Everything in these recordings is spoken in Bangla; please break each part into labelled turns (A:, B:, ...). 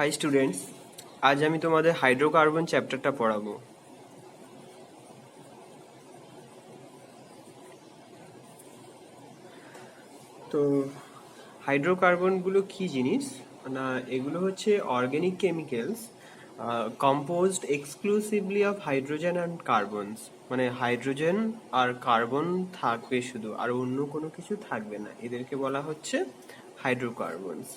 A: হাই স্টুডেন্টস, আজ আমি তোমাদের হাইড্রোকার্বন চ্যাপ্টারটা পড়াবো। তো হাইড্রোকার্বনগুলো কি জিনিস না, এগুলো হচ্ছে organic chemicals composed exclusively of hydrogen and carbons. মানে হাইড্রোজেন আর কার্বন থাকবে শুধু, আর অন্য কোনো কিছু থাকবে না। এদেরকে বলা হচ্ছে hydrocarbons.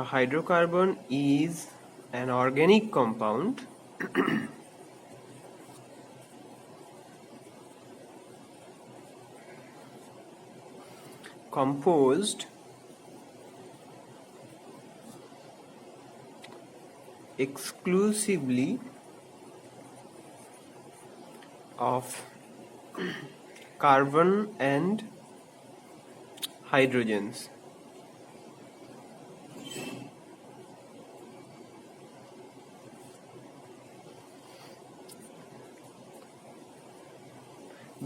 A: A hydrocarbon is an organic compound composed exclusively of carbon and hydrogens.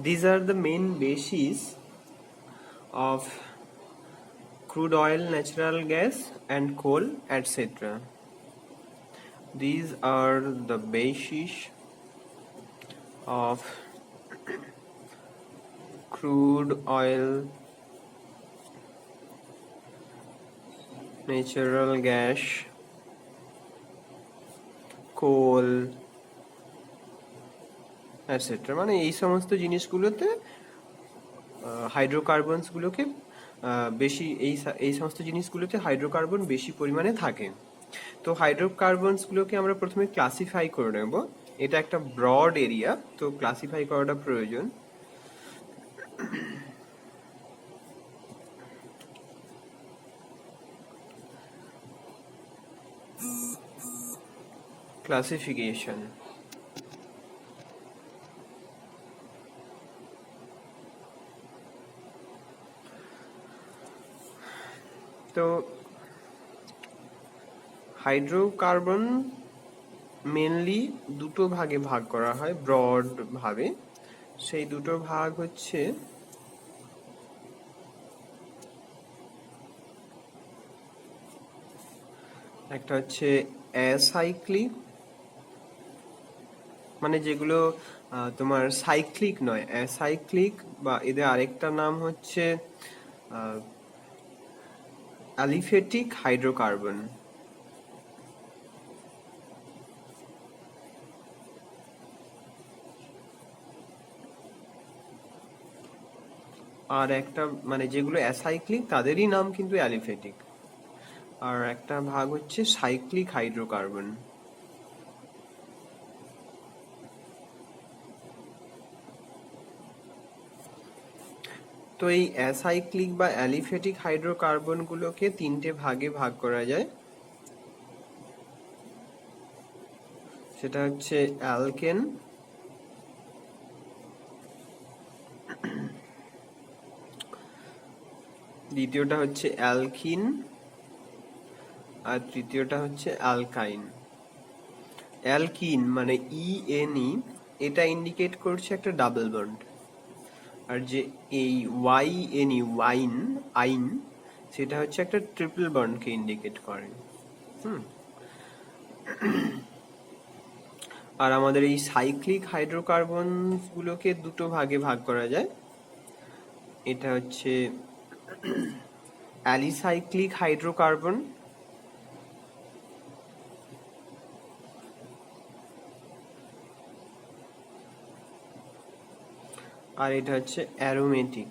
A: These are the main bases of crude oil, natural gas and coal, etc. These are the bases of crude oil, natural gas, coal, etc. মানে এই সমস্ত জিনিসগুলোতে হাইড্রোকার্বনসগুলোকে বেশি এই সমস্ত জিনিসগুলোতে হাইড্রোকার্বন বেশি পরিমাণে থাকে। তো হাইড্রোকার্বনসগুলোকে আমরা প্রথমে ক্লাসিফাই করে নেব। এটা একটা ব্রড এরিয়া, তো ক্লাসিফাই করাটা প্রয়োজন। ক্লাসিফিকেশন। তো হাইড্রোকার্বন মেনলি দুটো ভাগে ভাগ করা হয় ব্রড ভাবে। সেই দুটো ভাগ হচ্ছে একটা হচ্ছে অ্যাসাইক্লিক, মানে যেগুলো তোমার সাইক্লিক নয়, অ্যাসাইক্লিক, বা এদের আরেকটা নাম হচ্ছে অ্যালিফেটিক হাইড্রোকার্বন। আর একটা মানে যেগুলো অ্যাসাইক্লিক তাদেরই নাম কিন্তু অ্যালিফেটিক। আর একটা ভাগ হচ্ছে সাইক্লিক হাইড্রোকার্বন। তো এই অ্যাসাইক্লিক বা অ্যালিফেটিক হাইড্রোকার্বনগুলোকে তিনটে ভাগে ভাগ করা যায়। সেটা হচ্ছে অ্যালকেন, দ্বিতীয়টা হচ্ছে অ্যালকিন, আর তৃতীয়টা হচ্ছে অ্যালকাইন। অ্যালকিন মানে ইএনই, এটা ইন্ডিকেট করছে একটা ডাবল বন্ড। আর যে এই ওয়াইএনই ওয়াইন আইন, সেটা হচ্ছে একটা ট্রিপল বন্ডকে ইন্ডিকেট করে। আর আমাদের এই সাইক্লিক হাইড্রোকার্বনগুলোকে দুটো ভাগে ভাগ করা যায়। এটা হচ্ছে অ্যালিসাইক্লিক হাইড্রোকার্বন, আর এটা হচ্ছে অ্যারোমেটিক।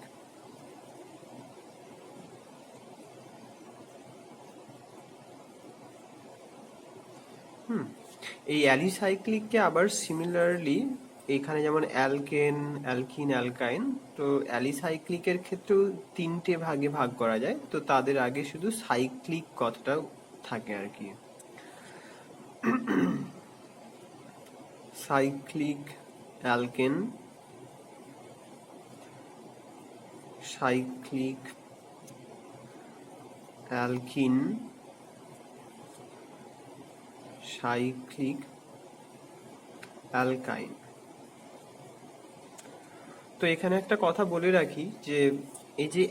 A: এই অ্যালিসাইক্লিককে আবার সিমিলারলি এখানে যেমন অ্যালকেন, অ্যালকিন, অ্যালকাইন, তো অ্যালিসাইক্লিকের ক্ষেত্রেও তিনটে ভাগে ভাগ করা যায়। তো তাদের আগে শুধু সাইক্লিক কথাটা থাকে আর কি। Cyclic alkane, cyclic alkyne, cyclic অ্যালকাইন। তো এখানে একটা কথা বলে রাখি যে এই যে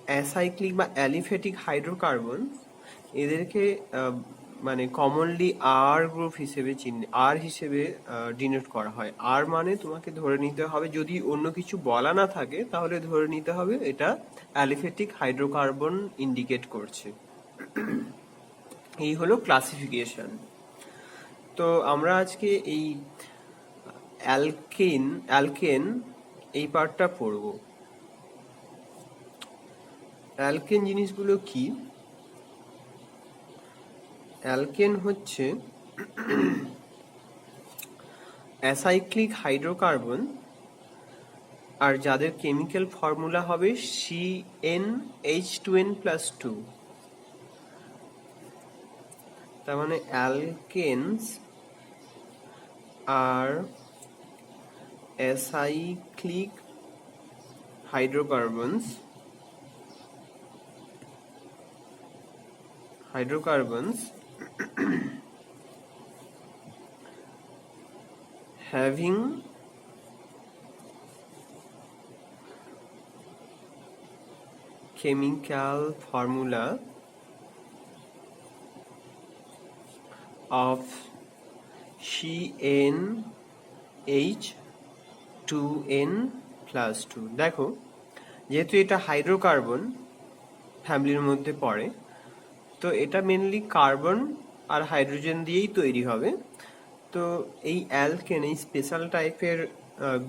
A: অ্যাসাইক্লিক বা অ্যালিফ্যাটিক হাইড্রোকার্বন, এদেরকে মানে কমনলি আর গ্রুপ হিসেবে আর হিসেবে ডিনোট করা হয়। আর মানে তোমাকে ধরে নিতে হবে, যদি অন্য কিছু বলা না থাকে তাহলে ধরে নিতে হবে এটা অ্যালিফ্যাটিক হাইড্রোকার্বন ইন্ডিকেট করছে। এই হলো ক্লাসিফিকেশন। তো আমরা আজকে এই অ্যালকেন এই পার্টটা পড়ব। অ্যালকেন জিনিসগুলো কি? অ্যালকেন হচ্ছে অ্যাসাইক্লিক হাইড্রোকার্বন, আর যাদের কেমিক্যাল ফর্মুলা হবে CnH2n+2। তার মানে অ্যালকেনস আর acyclic hydrocarbons having chemical formula of CnH2n+2। দেখো, যেহেতু এটা হাইড্রোকার্বন ফ্যামিলির মধ্যে পড়ে, তো এটা মেনলি কার্বন আর হাইড্রোজেন দিয়েই তৈরি হবে। তো এই অ্যালকেন, এই স্পেশাল টাইপের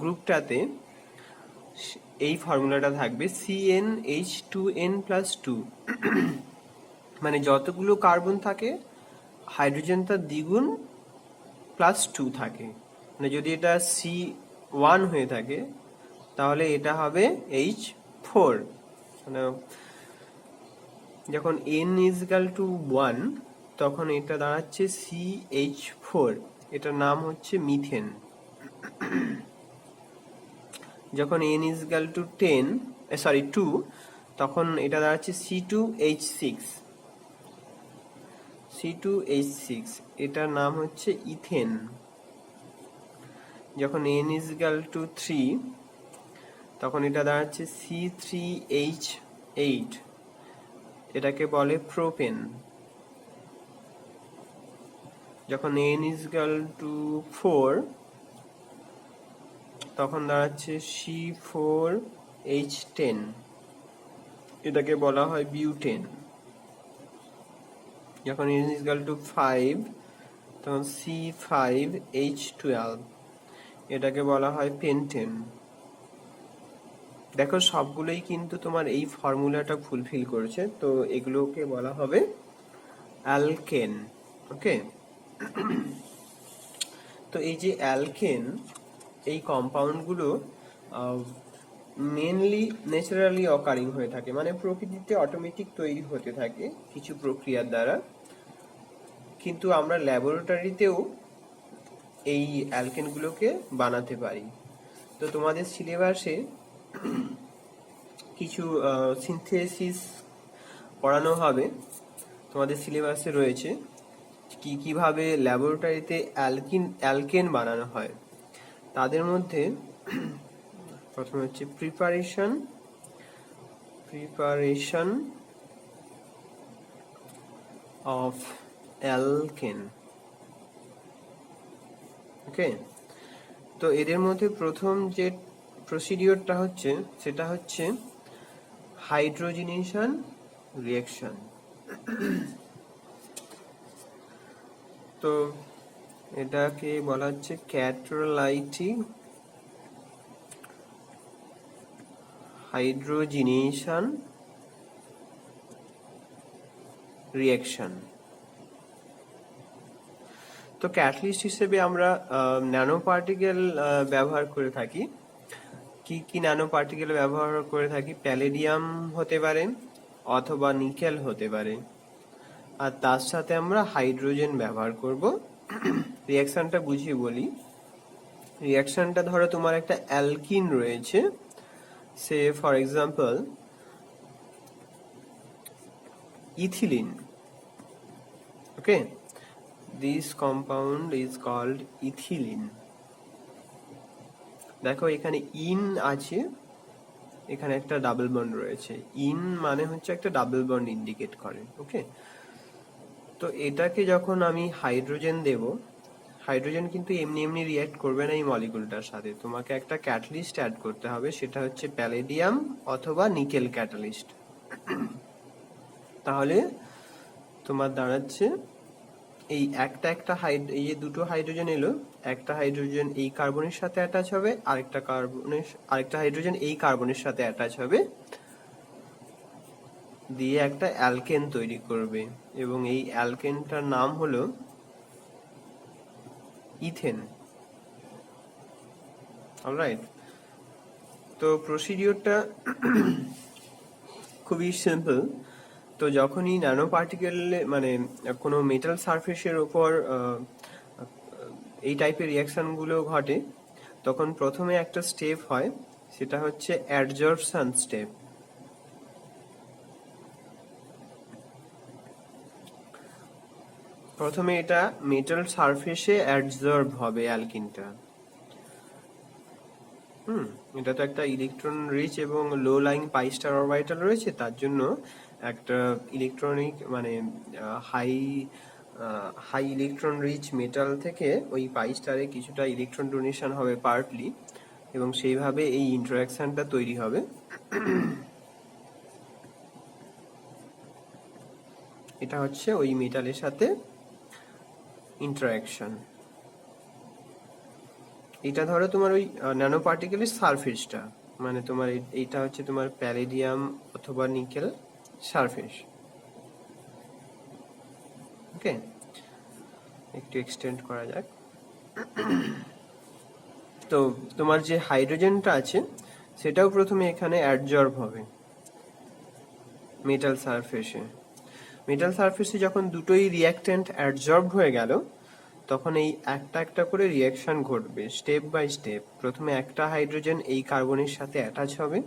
A: গ্রুপটাতে এই ফর্মুলাটা থাকবে CnH2n+2। মানে যতগুলো কার্বন থাকে হাইড্রোজেন তার দ্বিগুণ +2 থাকে। মানে যদি এটা C1 হয়ে থাকে তাহলে এটা হবে H4। মানে যখন n=1 তখন এটা দাঁড়াচ্ছে CH4, এটার নাম হচ্ছে মিথেন। যখন n=2 তখন এটা দাঁড়াচ্ছে C2H6, এটার নাম হচ্ছে ইথেন। যখন n=3 তখন এটা দাঁড়াচ্ছে C3H8, এটাকে বলে প্রোপেন। যখন n=4 তখন দাঁড়াচ্ছে C4H10, এটাকে বলা হয় বিউটেন। যখন n=5 তখন C5H12, এটাকে বলা হয় পেন্টেন। দেখো সবগুলোই কিন্তু তোমার এই ফর্মুলাটা ফুলফিল করেছে, তো এগুলোকে বলা হবে অ্যালকেন। ওকে, তো এই যে অ্যালকেন, এই কম্পাউন্ডগুলো মেনলি ন্যাচারালি অকারিং হয়ে থাকে, মানে প্রকৃতিতে অটোমেটিক তৈরি হতে থাকে কিছু প্রক্রিয়ার দ্বারা, কিন্তু আমরা ল্যাবরেটরিতেও এই অ্যালকেনগুলোকে বানাতে পারি। তো তোমাদের সিলেবাসে কিছু সিনথেসিস পড়ানো হবে, তোমাদের সিলেবাসে রয়েছে কিভাবে ল্যাবরেটরিতে অ্যালকেন বানানো হয়। তাদের মধ্যে প্রথমে হচ্ছে প্রিপারেশন অফ অ্যালকেন। ওকে, তো এদের মধ্যে প্রথম যে প্রসিডিওরটা হচ্ছে সেটা হচ্ছে হাইড্রোজেনেশন রিঅ্যাকশন। তো এটাকে বলা হচ্ছে ক্যাটালাইটিক হাইড্রোজেনেশন রিঅ্যাকশন। তো ক্যাটালিস্ট হিসেবে আমরা ন্যানো পার্টিকেল ব্যবহার করে থাকি। কি ন্যানো পার্টিকেল ব্যবহার করে থাকি? প্যালেডিয়াম হতে পারে অথবা নিকেল হতে পারে, আর তার সাথে আমরা হাইড্রোজেন ব্যবহার করব। রিঅ্যাকশনটা বুঝিয়ে বলি। রিঅ্যাকশনটা ধরো তোমার একটা অ্যালকিন রয়েছে, সে for example ethylene. Okay, this compound is called ethylene. দেখো এখানে ইন আছে, এখানে একটা ডাবল বন্ড রয়েছে। ইন মানে হচ্ছে একটা ডাবল বন্ড ইন্ডিকেট করে। ওকে, তো এটাকে যখন আমি হাইড্রোজেন দেব, হাইড্রোজেন কিন্তু এমনি এমনি রিঅ্যাক্ট করবে না এই মলিকুলটার সাথে, তোমাকে একটা ক্যাটালিস্ট অ্যাড করতে হবে, সেটা হচ্ছে প্যালেডিয়াম অথবা নিকেল ক্যাটালিস্ট। তাহলে তোমার দাঁড়াচ্ছে এই এই যে দুটো হাইড্রোজেন এলো, একটা হাইড্রোজেন এই কার্বনের সাথে অ্যাটাচ হবে, আরেকটা হাইড্রোজেন এই কার্বনের সাথে অ্যাটাচ হবে, দিয়ে একটা অ্যালকেন তৈরি করবে, এবং এই অ্যালকেনটার নাম হলো ইথেন। অলরাইট, তো প্রসিডিওরটা খুবই সিম্পল। তো যখনই ন্যানো পার্টিকেলে মানে কোনো মেটাল সারফেসের উপর এই টাইপের রিয়াকশনগুলো ঘটে, তখন প্রথমে একটা স্টেপ হয়, সেটা হচ্ছে অ্যাডজর্পশন স্টেপ। প্রথমে এটা মেটাল সারফেসে অ্যাডজর্ব হবে অ্যালকিনটা। এটা তো একটা ইলেকট্রন রিচ এবং low lying pi star orbital রয়েছে, তার জন্য একটা ইলেকট্রনিক মানে high high electron rich metal থেকে ওই পাই স্টারে কিছুটা ইলেকট্রন ডোনেশন হবে পার্টলি, এবং সেইভাবে এই ইন্টারাকশনটা তৈরি হবে। এটা হচ্ছে ওই মেটালের সাথে ইন্টারাকশন। এটা ধরো তোমার ওই ন্যানো পার্টিকেলের সারফেসটা, মানে তোমার এইটা হচ্ছে তোমার প্যালেডিয়াম অথবা নিকেল সারফেস। ওকে, একটু এক্সটেন্ড করা যাক। তো তোমার যে হাইড্রোজেনটা আছে সেটাও প্রথমে এখানে অ্যাডজর্ব হবে মেটাল সারফেসে। মেটাল সারফেসে যখন দুটোই রিঅ্যাক্ট্যান্ট অ্যাডজর্ব হয়ে গেল, তখন এই একটা একটা করে রিয়াকশন ঘটবে স্টেপ বাই স্টেপ। প্রথমে একটা হাইড্রোজেন এই কার্বনের সাথে অ্যাটাচ হবে,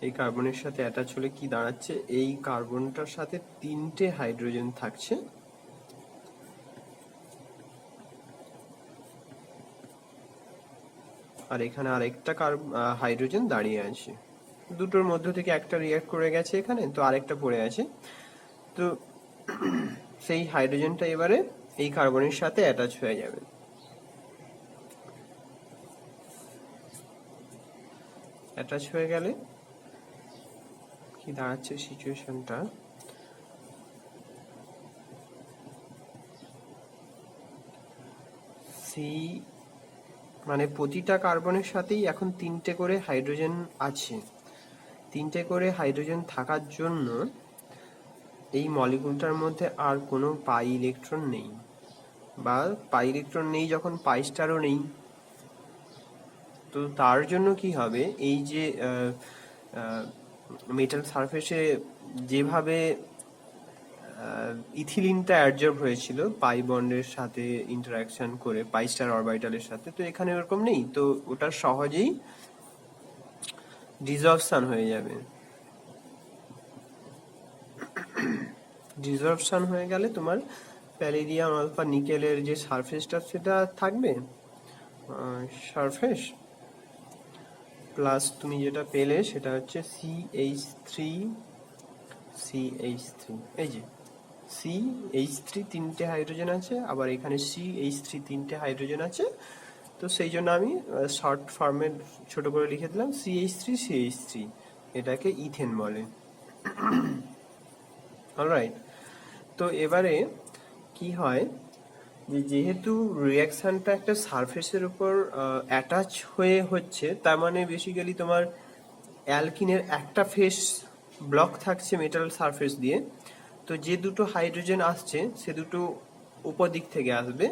A: এই কার্বনের সাথে অ্যাটাচ হলে কি দাঁড়াচ্ছে, এই কার্বনটার সাথে তিনটে হাইড্রোজেন থাকছে, আর এখানে আরেকটা হাইড্রোজেন দাঁড়িয়ে আছে। দুটোর মধ্য থেকে একটা রিয়াক্ট করে গেছে এখানে, তো আরেকটা পড়ে আছে। তো সেই হাইড্রোজেনটা এবারে এই কার্বনের সাথে অ্যাটাচ হয়ে যাবে। অ্যাটাচ হয়ে গেলে কি দাঁড়াচ্ছে সিচুয়েশনটা, সি মানে প্রতিটা কার্বনের সাথেই এখন তিনটে করে হাইড্রোজেন আছে। তিনটে করে হাইড্রোজেন থাকার জন্য এই মলিকুলটার মধ্যে আর কোনো পাই ইলেকট্রন নেই, বা পাই ইলেকট্রন নেই যখন পাই স্টারও নেই। তো তার জন্য কি হবে, এই যে মেটাল সারফেসে যেভাবে ইথিলিনটা অ্যাডজর্ব হয়েছিল পাই বন্ডের সাথে ইন্টারাকশন করে পাই স্টার অরবিটালের সাথে, তো এখানে ওরকম নেই, তো ওটা সহজেই ডিসঅর্পশন হয়ে যাবে। ডিসঅর্পশন হয়ে গেলে তোমার প্যালেডিয়াম অথবা নিকেলের যে সারফেসটা সেটা থাকবে, সারফেস প্লাস তুমি যেটা পেলে সেটা হচ্ছে CH3 এই যে CH3 তিনটে হাইড্রোজেন আছে, আবার এখানে CH3 তিনটে হাইড্রোজেন আছে। তো সেই জন্য আমি শর্ট ফর্মে ছোট করে লিখে দিলাম CH3, এটাকে ইথেন বলে। অলরাইট, তো এবারে কি হয় যে যেহেতু রিয়াকশনটা একটা সারফেসের উপর অ্যাটাচ হয়ে হচ্ছে, তার মানে বেসিক্যালি তোমার অ্যালকিনের একটা ফেস ব্লক থাকছে মেটাল সারফেস দিয়ে, তো যে দুটো হাইড্রোজেন আসছে সে দুটো উপর দিক থেকে আসবে।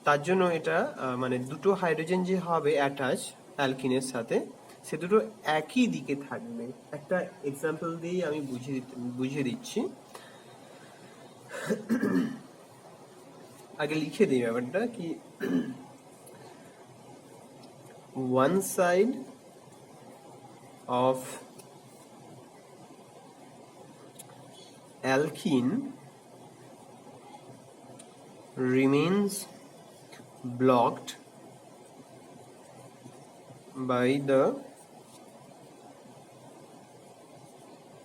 A: তার জন্য এটা মানে দুটো হাইড্রোজেন যে হবে অ্যাটাচ অ্যালকিনের সাথে, সে দুটো একই দিকে থাকবে। একটা এক্সাম্পল দিয়েই আমি বুঝিয়ে দিচ্ছি। আগে লিখে দিই ব্যাপারটা কি, one side of alkene remains blocked by the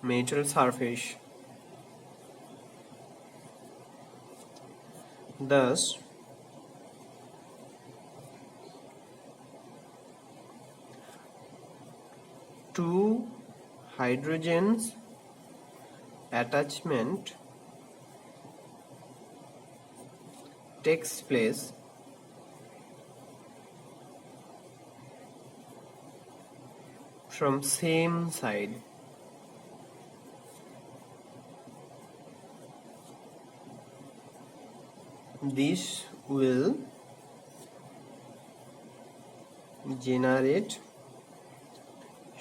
A: metal surface. Thus, two hydrogens attachment takes place from same side. This will generate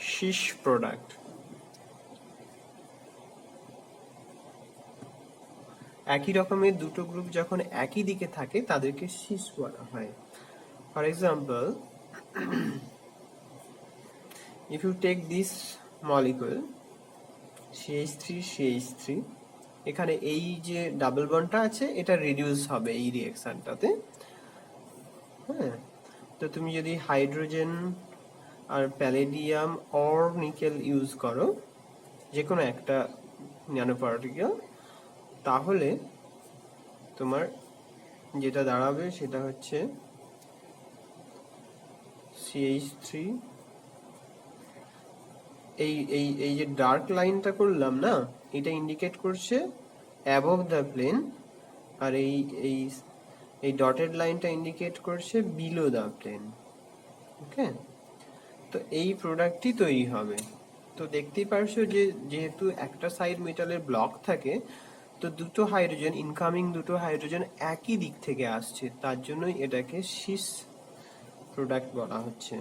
A: cis product. একই রকমের দুটো গ্রুপ যখন একই দিকে থাকে তাদেরকে সিস বলা হয়। For example, if you take this molecule CH3 এখানে এই যে ডাবল বন্ডটা আছে এটা রিডিউস হবে এই রিঅ্যাকশনটাতে। হ্যাঁ, তো তুমি যদি হাইড্রোজেন আর প্যালেডিয়াম অর নিকেল ইউজ করো, যে কোনো একটা ন্যানো পার্টিকেল, তাহলে তোমার যেটা দাঁড়াবে সেটা হচ্ছে CH3। এই যে ডার্ক লাইনটা করলাম না, এটা ইন্ডিকেট করছে অ্যাবভ দ্য প্লেন, আর এই ডটেড লাইনটা ইন্ডিকেট করছে বিলো দ্য প্লেন। ওকে, তো এই প্রোডাক্টটি তৈরি হবে। তো দেখতেই পারছো যে যেহেতু একটা সাইড মেটালের ব্লক থাকে, তো দুটো হাইড্রোজেন, ইনকামিং দুটো হাইড্রোজেন একই দিক থেকে আসছে, তার জন্যই এটাকে সিস প্রোডাক্ট বলা হচ্ছে।